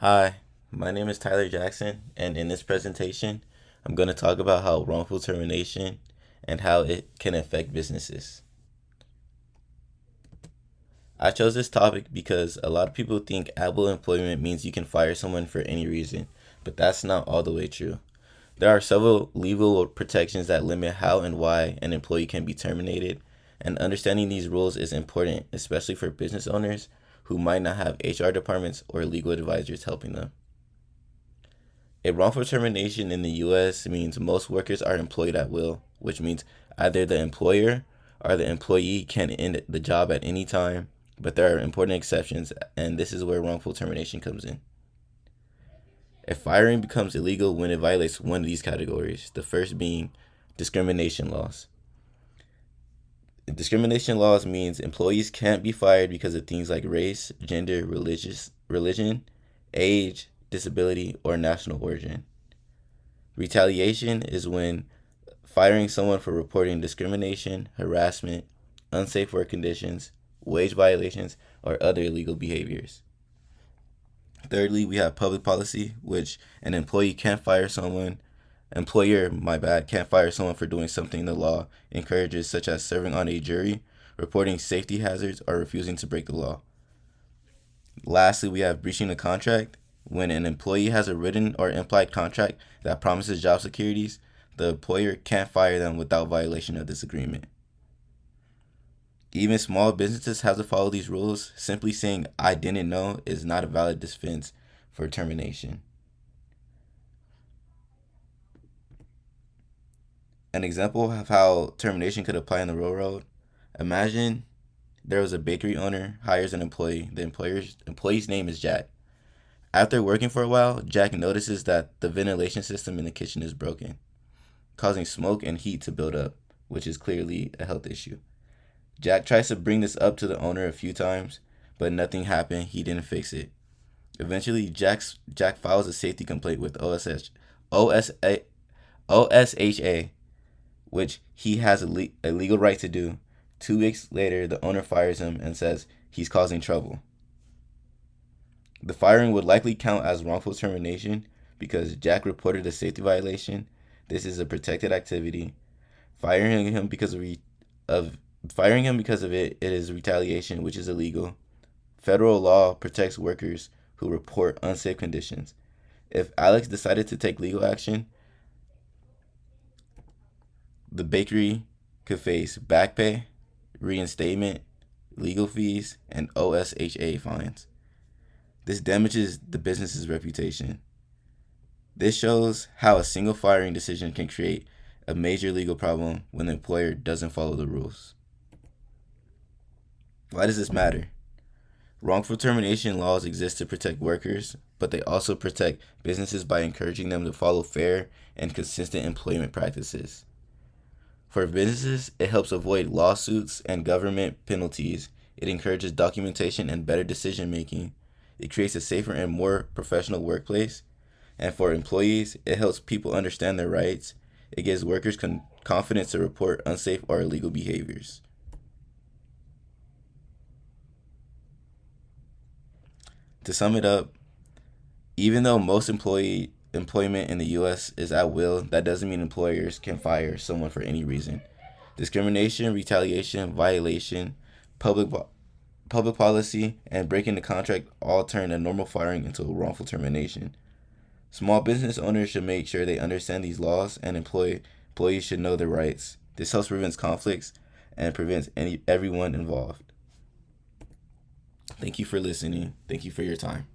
Hi, my name is Tyler Jackson, and in this presentation, I'm going to talk about how wrongful termination and how it can affect businesses. I chose this topic because a lot of people think able employment means you can fire someone for any reason, but that's not all the way true. There are several legal protections that limit how and why an employee can be terminated, and understanding these rules is important, especially for business owners who might not have HR departments or legal advisors helping them. A wrongful termination in the US means most workers are employed at will, which means either the employer or the employee can end the job at any time, but there are important exceptions, and this is where wrongful termination comes in. A firing becomes illegal when it violates one of these categories, the first being discrimination laws. Discrimination laws means employees can't be fired because of things like race, gender, religion, age, disability, or national origin. Retaliation is when firing someone for reporting discrimination, harassment, unsafe work conditions, wage violations, or other illegal behaviors. Thirdly, we have public policy, which an employer, can't fire someone for doing something the law encourages, such as serving on a jury, reporting safety hazards, or refusing to break the law. Lastly, we have breaching a contract. When an employee has a written or implied contract that promises job securities, the employer can't fire them without violation of this agreement. Even small businesses have to follow these rules. Simply saying, "I didn't know," is not a valid defense for termination. An example of how termination could apply in the real world: imagine there was a bakery owner hires an employee. The employee's name is Jack. After working for a while, Jack notices that the ventilation system in the kitchen is broken, causing smoke and heat to build up, which is clearly a health issue. Jack tries to bring this up to the owner a few times, but nothing happened. He didn't fix it. Eventually, Jack files a safety complaint with OSHA, which he has a legal right to do. 2 weeks later, the owner fires him and says he's causing trouble. The firing would likely count as wrongful termination because Jack reported a safety violation. This is a protected activity. Firing him because of it is retaliation, which is illegal. Federal law protects workers who report unsafe conditions. If Alex decided to take legal action, the bakery could face back pay, reinstatement, legal fees, and OSHA fines. This damages the business's reputation. This shows how a single firing decision can create a major legal problem when the employer doesn't follow the rules. Why does this matter? Wrongful termination laws exist to protect workers, but they also protect businesses by encouraging them to follow fair and consistent employment practices. For businesses, it helps avoid lawsuits and government penalties. It encourages documentation and better decision making. It creates a safer and more professional workplace. And for employees, it helps people understand their rights. It gives workers confidence to report unsafe or illegal behaviors. To sum it up, even though most employment in the US is at will, that doesn't mean employers can fire someone for any reason. Discrimination, retaliation, violation, public public policy, and breaking the contract all turn a normal firing into a wrongful termination. Small business owners should make sure they understand these laws, and employees should know their rights. This helps prevent conflicts and prevents everyone involved. Thank you for listening. Thank you for your time.